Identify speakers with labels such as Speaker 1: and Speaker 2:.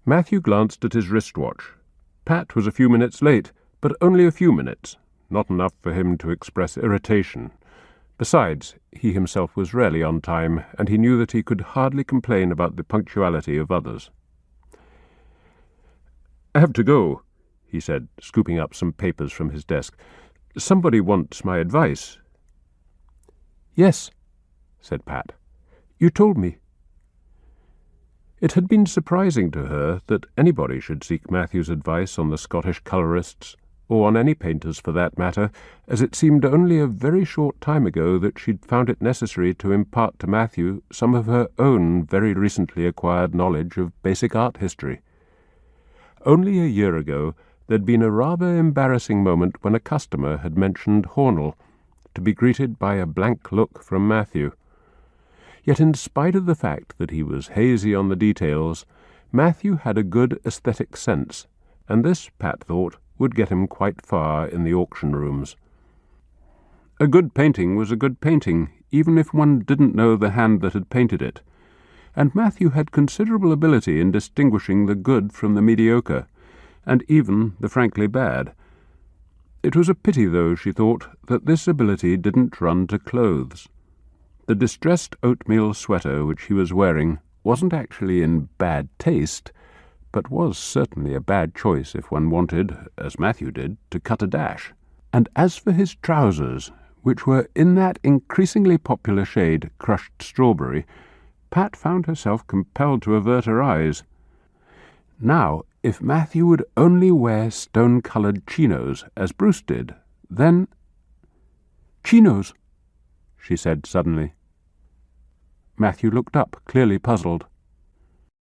Speaker 1: Matthew glanced at his wristwatch. Pat was a few minutes late, but only a few minutes, not enough for him to express irritation. Besides, he himself was rarely on time, and he knew that he could hardly complain about the punctuality of others. "I have to go," he said, scooping up some papers from his desk. "Somebody wants my advice."
Speaker 2: "Yes," said Pat. "You told me."
Speaker 1: It had been surprising to her that anybody should seek Matthew's advice on the Scottish colourists, or on any painters for that matter, as it seemed only a very short time ago that she'd found it necessary to impart to Matthew some of her own very recently acquired knowledge of basic art history. Only a year ago there'd been a rather embarrassing moment when a customer had mentioned Hornell, to be greeted by a blank look from Matthew. Yet in spite of the fact that he was hazy on the details, Matthew had a good aesthetic sense, and this, Pat thought, would get him quite far in the auction rooms. A good painting was a good painting, even if one didn't know the hand that had painted it, and Matthew had considerable ability in distinguishing the good from the mediocre, and even the frankly bad. It was a pity, though, she thought, that this ability didn't run to clothes. The distressed oatmeal sweater which he was wearing wasn't actually in bad taste, but was certainly a bad choice if one wanted, as Matthew did, to cut a dash. And as for his trousers, which were in that increasingly popular shade crushed strawberry, Pat found herself compelled to avert her eyes. Now, if Matthew would only wear stone-coloured chinos, as Bruce did, then—
Speaker 2: "Chinos,"
Speaker 1: she said suddenly. Matthew looked up, clearly puzzled.